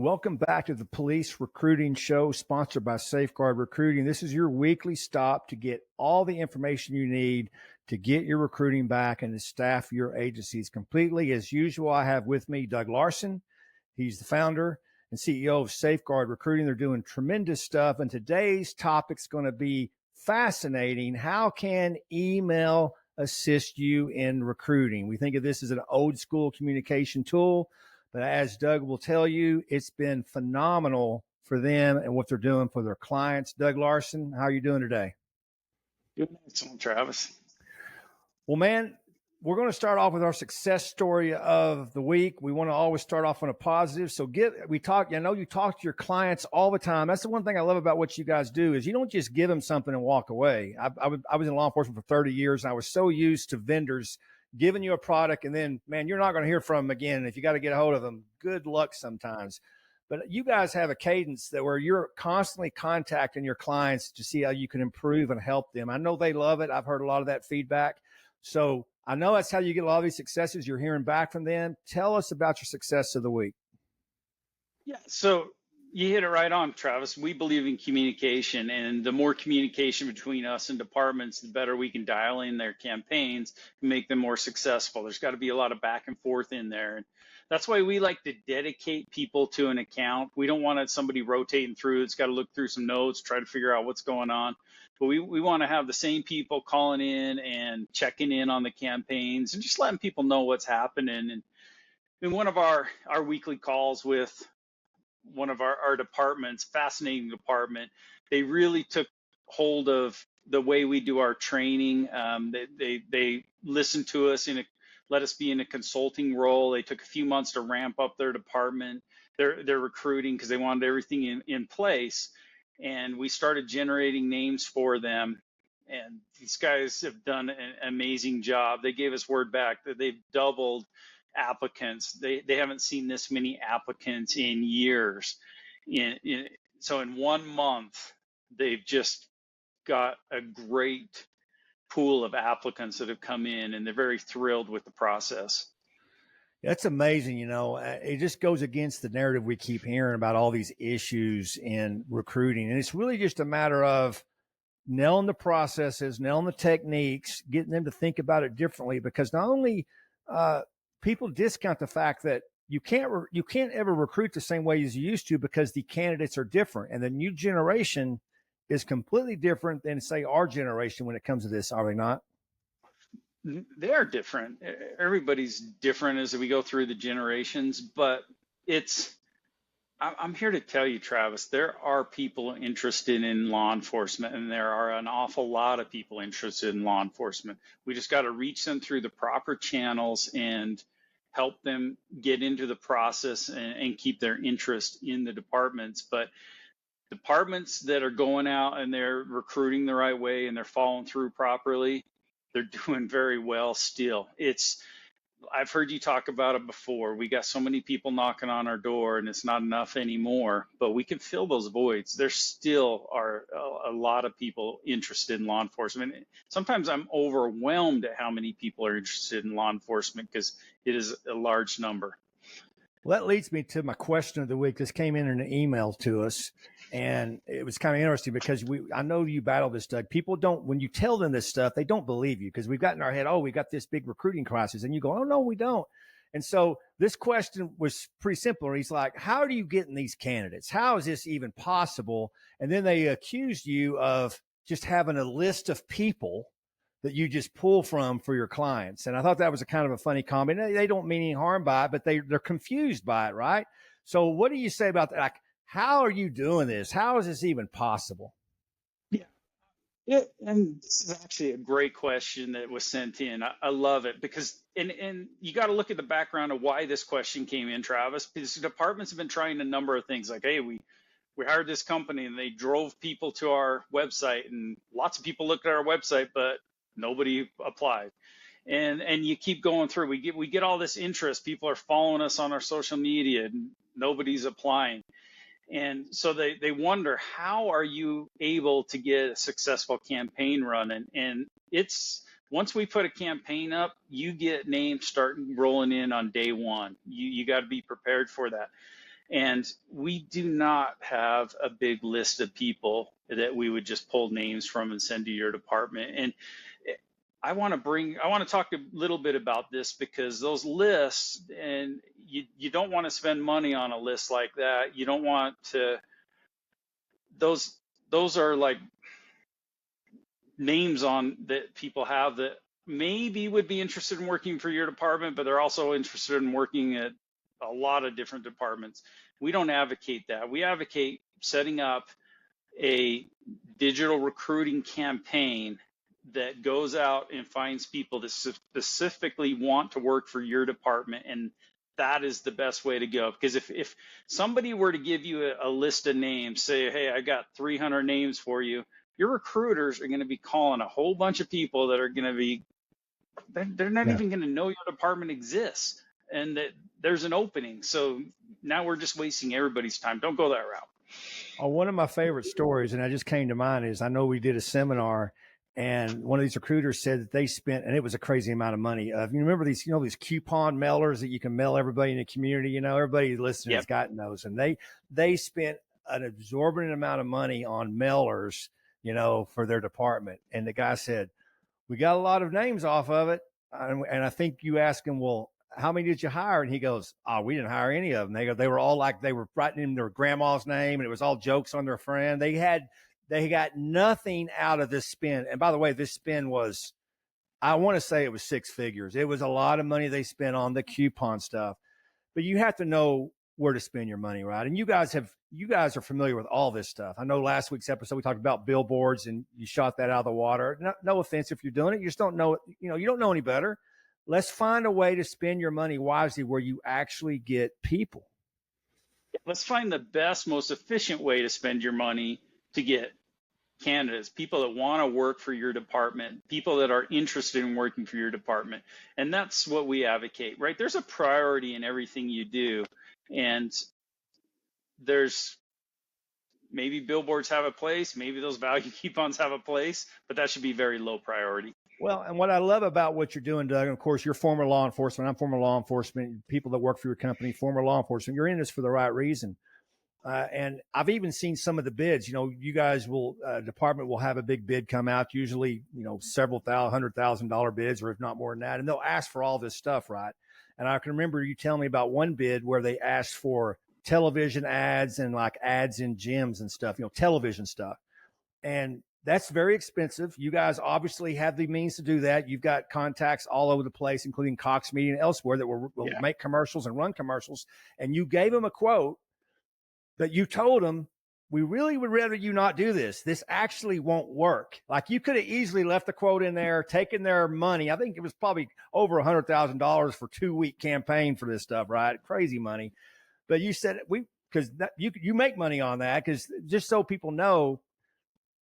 Welcome back to the Police Recruiting Show, sponsored by Safeguard Recruiting. This is your weekly stop to get all the information you need to get your recruiting back and to staff your agencies completely. As usual, I have with me Doug Larson. He's the founder and CEO of Safeguard Recruiting. They're doing tremendous stuff. And today's topic's going to be fascinating. How can email assist you in recruiting? We think of this as an old school communication tool, but as Doug will tell you, it's been phenomenal for them and what they're doing for their clients. Doug Larson, how are you doing today? Doing excellent, Travis. Well, man, we're going to start off with our success story of the week. We want to always start off on a positive. So I know you talk to your clients all the time. That's the one thing I love about what you guys do is you don't just give them something and walk away. I was in law enforcement for 30 years, and I was so used to vendors giving you a product and then, man, you're not going to hear from them again. If you got to get a hold of them, good luck sometimes. But you guys have a cadence where you're constantly contacting your clients to see how you can improve and help them. I know they love it. I've heard a lot of that feedback. So I know that's how you get a lot of these successes. You're hearing back from them. Tell us about your success of the week. Yeah, so you hit it right on, Travis. We believe in communication, and the more communication between us and departments, the better we can dial in their campaigns and make them more successful. There's got to be a lot of back and forth in there. And that's why we like to dedicate people to an account. We don't want somebody rotating through. It's got to look through some notes, try to figure out what's going on. But we want to have the same people calling in and checking in on the campaigns and just letting people know what's happening. And in one of our weekly calls with one of our departments, fascinating department, they really took hold of the way we do our training. They listened to us let us be in a consulting role. They took a few months to ramp up their department, their recruiting, because they wanted everything in place. And we started generating names for them. And these guys have done an amazing job. They gave us word back that they've doubled applicants. They haven't seen this many applicants in years. So in 1 month, they've just got a great pool of applicants that have come in, and they're very thrilled with the process. That's amazing. It just goes against the narrative we keep hearing about all these issues in recruiting. And it's really just a matter of nailing the processes, nailing the techniques, getting them to think about it differently, because not only people discount the fact that you can't ever recruit the same way as you used to because the candidates are different, and the new generation is completely different than, say, our generation when it comes to this. Are they not? They are different. Everybody's different as we go through the generations, but I'm here to tell you, Travis, there are people interested in law enforcement, and there are an awful lot of people interested in law enforcement. We just got to reach them through the proper channels and help them get into the process and keep their interest in the departments. But departments that are going out and they're recruiting the right way and they're following through properly, they're doing very well still. I've heard you talk about it before. We got so many people knocking on our door, and it's not enough anymore, but we can fill those voids. There still are a lot of people interested in law enforcement. Sometimes I'm overwhelmed at how many people are interested in law enforcement because it is a large number. Well, that leads me to my question of the week. This came in an email to us, and it was kind of interesting because I know you battle this, Doug. People when you tell them this stuff, they don't believe you because we've got in our head, oh, we got this big recruiting crisis. And you go, oh, no, we don't. And so this question was pretty simple. He's like, how do you get in these candidates? How is this even possible? And then they accused you of just having a list of people that you just pull from for your clients. And I thought that was a kind of a funny comment. They don't mean any harm by it, but they're confused by it, right? So what do you say about that? Like, how are you doing this? How is this even possible? Yeah, and this is actually a great question that was sent in. I love it because, and you got to look at the background of why this question came in, Travis, because departments have been trying a number of things like, hey, we hired this company and they drove people to our website, and lots of people looked at our website, but nobody applied. And you keep going through. We get all this interest. People are following us on our social media, and nobody's applying. And so they wonder, how are you able to get a successful campaign running? And it's once we put a campaign up, you get names starting rolling in on day one. You got to be prepared for that. And we do not have a big list of people that we would just pull names from and send to your department. And I want to talk a little bit about this, because those lists, and you don't want to spend money on a list like that. You don't want to, those are like names on that people have that maybe would be interested in working for your department, but they're also interested in working at a lot of different departments. We don't advocate that. We advocate setting up a digital recruiting campaign that goes out and finds people that specifically want to work for your department. And that is the best way to go. Because if somebody were to give you a list of names, say, hey, I got 300 names for you, your recruiters are going to be calling a whole bunch of people that are going to be, they're not even going to know your department exists and that there's an opening. So now we're just wasting everybody's time. Don't go that route. Oh, one of my favorite stories, and I just came to mind, is I know we did a seminar, and one of these recruiters said that they spent, and it was a crazy amount of money. You remember these, these coupon mailers that you can mail everybody in the community. Everybody listening has gotten those, and they spent an exorbitant amount of money on mailers, for their department. And the guy said, we got a lot of names off of it, and I think you asked him, well, how many did you hire? And he goes, oh, we didn't hire any of them. They were all like, they were writing in their grandma's name, and it was all jokes on their friend. They got nothing out of this spend. And by the way, this spend was, I want to say it was six figures. It was a lot of money they spent on the coupon stuff, but you have to know where to spend your money, right? And you guys are familiar with all this stuff. I know last week's episode, we talked about billboards, and you shot that out of the water. No offense if you're doing it. You just don't know it. You don't know any better. Let's find a way to spend your money wisely where you actually get people. Let's find the best, most efficient way to spend your money to get candidates, people that want to work for your department, people that are interested in working for your department. And that's what we advocate, right? There's a priority in everything you do. And there's maybe billboards have a place, maybe those value coupons have a place, but that should be very low priority. Well, and what I love about what you're doing, Doug, and of course, you're former law enforcement. I'm former law enforcement. People that work for your company, former law enforcement. You're in this for the right reason. And I've even seen some of the bids. You guys will, department will have a big bid come out, usually, several $100,000 bids, or if not more than that. And they'll ask for all this stuff, right? And I can remember you telling me about one bid where they asked for television ads and like ads in gyms and stuff, television stuff. And that's very expensive. You guys obviously have the means to do that. You've got contacts all over the place, including Cox Media and elsewhere, that will make commercials and run commercials. And you gave them a quote, but you told them, we really would rather you not do this. This actually won't work. Like, you could have easily left the quote in there, taken their money. I think it was probably over $100,000 for 2-week campaign for this stuff, right? Crazy money. But you said because you make money on that, because just so people know,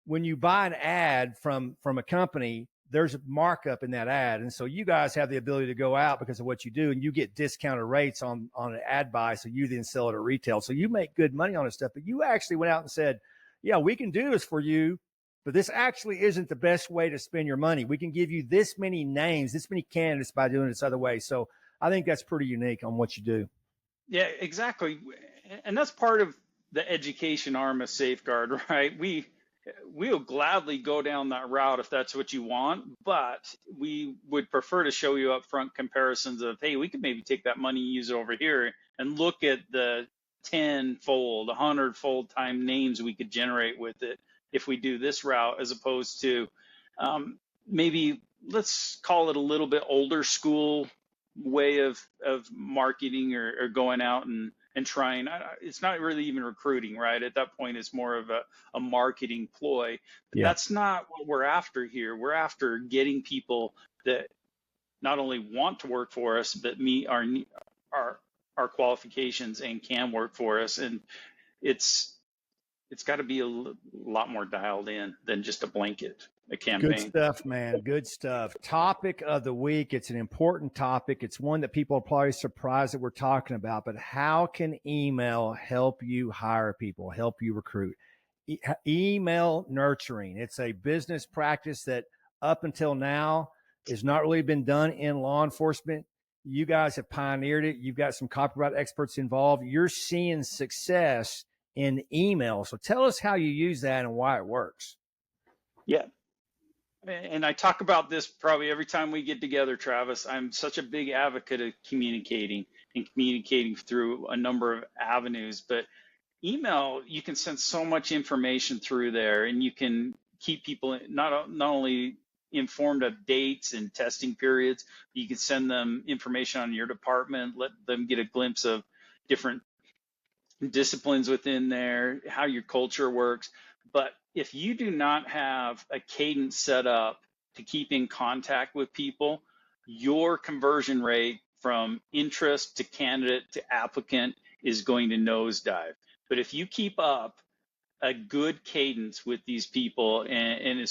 when you buy an ad from a company, there's a markup in that ad. And so you guys have the ability to go out because of what you do, and you get discounted rates on an ad buy. So you then sell it at retail. So you make good money on this stuff, but you actually went out and said, yeah, we can do this for you, but this actually isn't the best way to spend your money. We can give you this many names, this many candidates by doing this other way. So I think that's pretty unique on what you do. Yeah, exactly. And that's part of the education arm of Safeguard, right? We'll gladly go down that route if that's what you want, but we would prefer to show you upfront comparisons of, hey, we could maybe take that money and use it over here, and look at the 10-fold, 100-fold time names we could generate with it if we do this route, as opposed to maybe, let's call it a little bit older school way of marketing or going out and trying. It's not really even recruiting, right? At that point, it's more of a marketing ploy. But that's not what we're after here. We're after getting people that not only want to work for us, but meet our qualifications and can work for us. And it's got to be a lot more dialed in than just a campaign. Good stuff, man. Good stuff. Topic of the week. It's an important topic. It's one that people are probably surprised that we're talking about, but how can email help you hire people, help you recruit? Email nurturing. It's a business practice that up until now has not really been done in law enforcement. You guys have pioneered it. You've got some copyright experts involved. You're seeing success in email. So tell us how you use that and why it works. Yeah. And I talk about this probably every time we get together, Travis. I'm such a big advocate of communicating and communicating through a number of avenues. But email, you can send so much information through there, and you can keep people not only informed of dates and testing periods, you can send them information on your department, let them get a glimpse of different disciplines within there, how your culture works. But if you do not have a cadence set up to keep in contact with people, your conversion rate from interest to candidate to applicant is going to nosedive. But if you keep up a good cadence with these people, and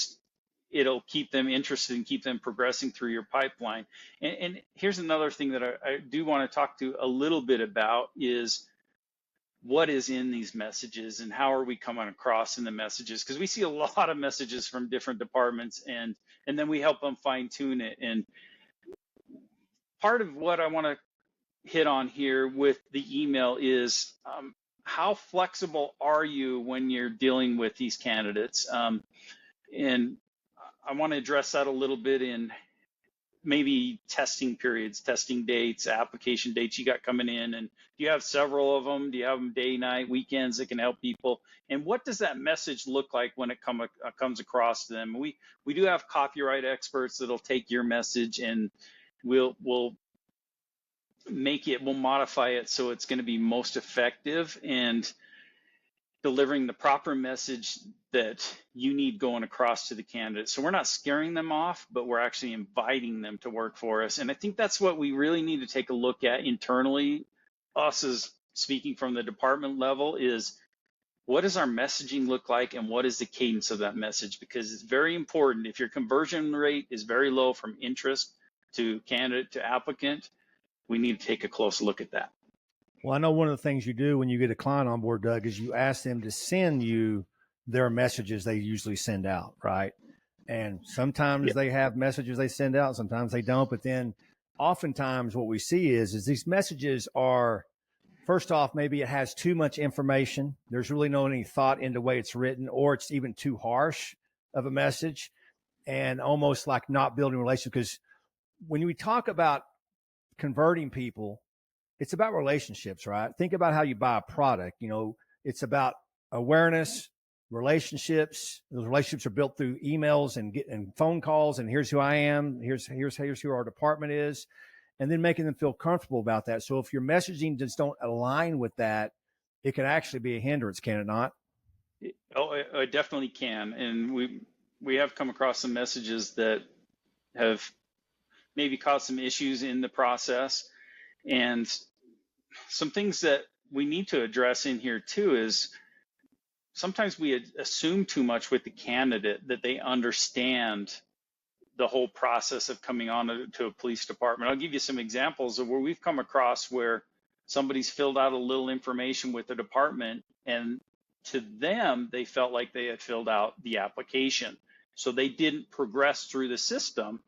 it'll keep them interested and keep them progressing through your pipeline. And here's another thing that I do want to talk to a little bit about is what is in these messages and how are we coming across in the messages, because we see a lot of messages from different departments, and then we help them fine tune it. And part of what I want to hit on here with the email is how flexible are you when you're dealing with these candidates, and I want to address that a little bit in maybe testing periods, testing dates, application dates you got coming in, and do you have several of them? Do you have them day, night, weekends that can help people? And what does that message look like when it comes across to them? We do have copyright experts that'll take your message, and we'll modify it so it's going to be most effective and delivering the proper message that you need going across to the candidate. So we're not scaring them off, but we're actually inviting them to work for us. And I think that's what we really need to take a look at internally, us as speaking from the department level, is what does our messaging look like and what is the cadence of that message? Because it's very important. If your conversion rate is very low from interest to candidate to applicant, we need to take a close look at that. Well, I know one of the things you do when you get a client on board, Doug, is you ask them to send you their messages they usually send out, right? And sometimes they have messages they send out, sometimes they don't. But then oftentimes what we see is these messages are, first off, maybe it has too much information. There's really no any thought into the way it's written, or it's even too harsh of a message and almost like not building relationships. Because when we talk about converting people, it's about relationships, right? Think about how you buy a product. You know, it's about awareness, relationships. Those relationships are built through emails and phone calls. And here's who I am. Here's who our department is, and then making them feel comfortable about that. So if your messaging just don't align with that, it can actually be a hindrance, can it not? Oh, it definitely can. And we have come across some messages that have maybe caused some issues in the process. And some things that we need to address in here too is sometimes we assume too much with the candidate that they understand the whole process of coming on to a police department. I'll give you some examples of where we've come across where somebody's filled out a little information with the department, and to them, they felt like they had filled out the application. So they didn't progress through the system.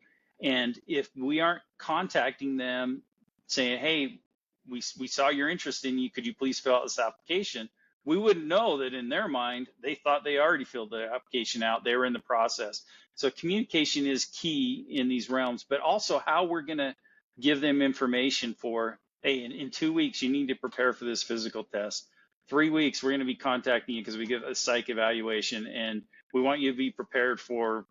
And if we aren't contacting them saying, hey, we saw your interest in you, could you please fill out this application? We wouldn't know that in their mind, they thought they already filled the application out. They were in the process. So communication is key in these realms, but also how we're going to give them information for, hey, in 2 weeks, you need to prepare for this physical test. 3 weeks, we're going to be contacting you because we give a psych evaluation and we want you to be prepared for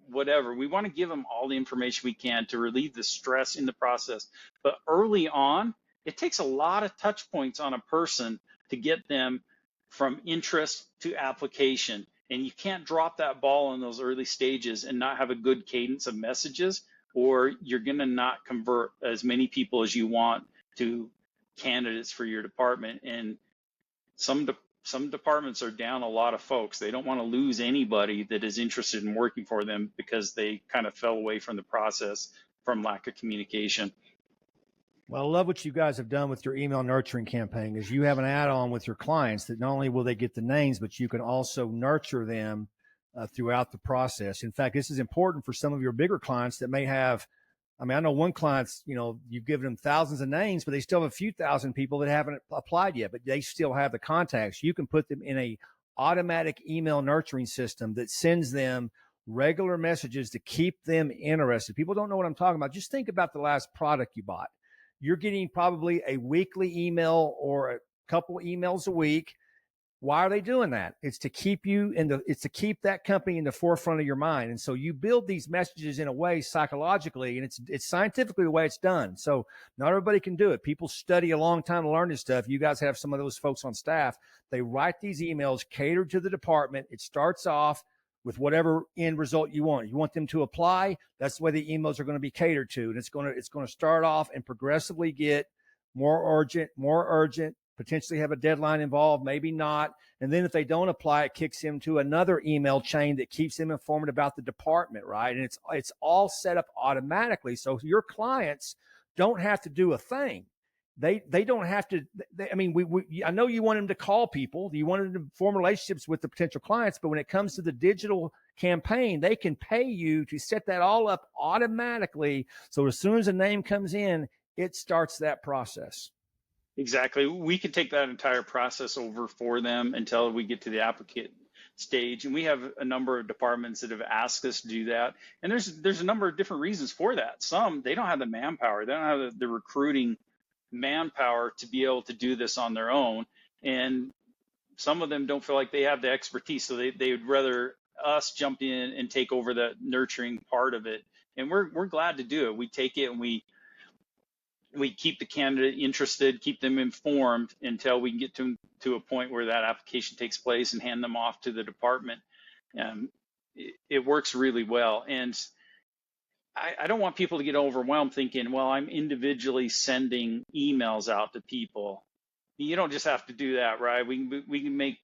whatever. We want to give them all the information we can to relieve the stress in the process. But early on, it takes a lot of touch points on a person to get them from interest to application. And you can't drop that ball in those early stages and not have a good cadence of messages, or you're going to not convert as many people as you want to candidates for your department. And some departments are down a lot of folks. They don't want to lose anybody that is interested in working for them because they kind of fell away from the process from lack of communication. Well, I love what you guys have done with your email nurturing campaign, is you have an add-on with your clients that not only will they get the names, but you can also nurture them throughout the process. In fact, this is important for some of your bigger clients that may have I mean, I know one client's, you've given them thousands of names, but they still have a few thousand people that haven't applied yet, but they still have the contacts. You can put them in a automatic email nurturing system that sends them regular messages to keep them interested. People don't know what I'm talking about. Just think about the last product you bought. You're getting probably a weekly email or a couple emails a week. Why are they doing that? It's to keep it's to keep that company in the forefront of your mind. And so you build these messages in a way psychologically, and it's scientifically the way it's done. So not everybody can do it. People study a long time to learn this stuff. You guys have some of those folks on staff. They write these emails catered to the department. It starts off with whatever end result you want. You want them to apply. That's the way the emails are going to be catered to. And it's going to start off and progressively get more urgent, potentially have a deadline involved, maybe not. And then if they don't apply, it kicks them to another email chain that keeps them informed about the department, right? And it's all set up automatically. So your clients don't have to do a thing. They don't have to. I know you want them to call people. You want them to form relationships with the potential clients. But when it comes to the digital campaign, they can pay you to set that all up automatically. So as soon as a name comes in, it starts that process. Exactly. We can take that entire process over for them until we get to the applicant stage. And we have a number of departments that have asked us to do that. And there's a number of different reasons for that. Some, they don't have the manpower. They don't have the recruiting manpower to be able to do this on their own. And some of them don't feel like they have the expertise. So they would rather us jump in and take over the nurturing part of it. And we're glad to do it. We take it and we keep the candidate interested, keep them informed until we can get to a point where that application takes place and hand them off to the department. It works really well. And I don't want people to get overwhelmed thinking, well, I'm individually sending emails out to people. You don't just have to do that, right? We can make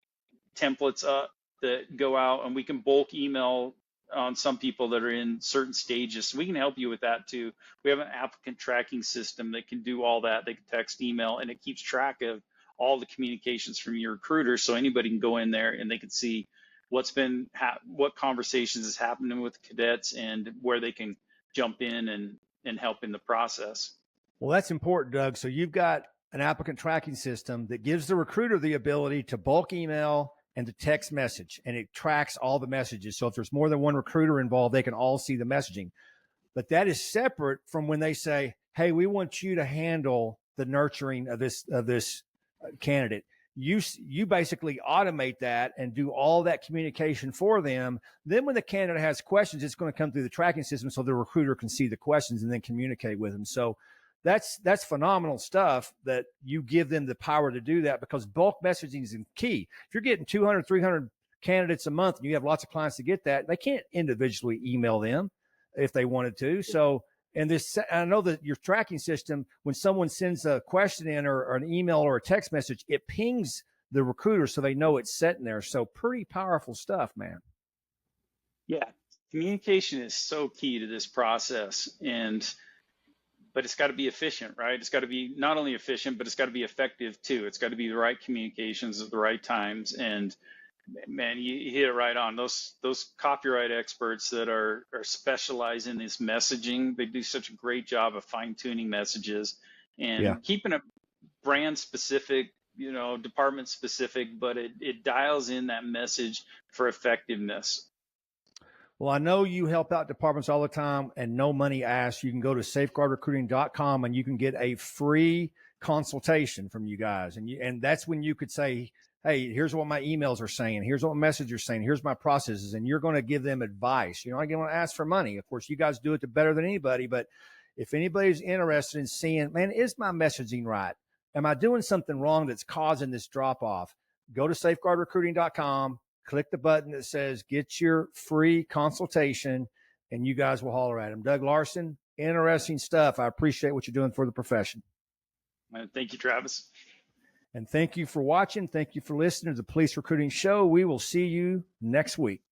templates up that go out, and we can bulk email on some people that are in certain stages. So we can help you with that too. We have an applicant tracking system that can do all that. They can text, email, and it keeps track of all the communications from your recruiter. So anybody can go in there and they can see what conversations is happening with cadets and where they can jump in and help in the process. Well, that's important, Doug. So you've got an applicant tracking system that gives the recruiter the ability to bulk email and to text message, and it tracks all the messages. So if there's more than one recruiter involved, they can all see the messaging. But that is separate from when they say, hey, we want you to handle the nurturing of this candidate. You basically automate that and do all that communication for them. Then when the candidate has questions, it's going to come through the tracking system so the recruiter can see the questions and then communicate with them. So that's phenomenal stuff that you give them the power to do that, because bulk messaging is key. If you're getting 200, 300 candidates a month and you have lots of clients to get that, they can't individually email them if they wanted to. So, and I know that your tracking system, when someone sends a question in or an email or a text message, it pings the recruiter so they know it's sitting there. So pretty powerful stuff, man. Yeah, communication is so key to this process, but it's got to be efficient, right? It's got to be not only efficient, but it's got to be effective too. It's got to be the right communications at the right times. And man, you hit it right on. Those copyright experts that are specialized in this messaging, they do such a great job of fine tuning messages and keeping it brand specific, department specific, but it dials in that message for effectiveness. Well, I know you help out departments all the time and no money asked. You can go to safeguardrecruiting.com and you can get a free consultation from you guys. And that's when you could say, hey, here's what my emails are saying. Here's what my message are saying. Here's my processes. And you're going to give them advice. You're not going to ask for money. Of course, you guys do it better than anybody. But if anybody's interested in seeing, man, is my messaging right? Am I doing something wrong that's causing this drop off? Go to safeguardrecruiting.com. Click the button that says get your free consultation, and you guys will holler at him. Doug Larson, interesting stuff. I appreciate what you're doing for the profession. Thank you, Travis. And thank you for watching. Thank you for listening to the Police Recruiting Show. We will see you next week.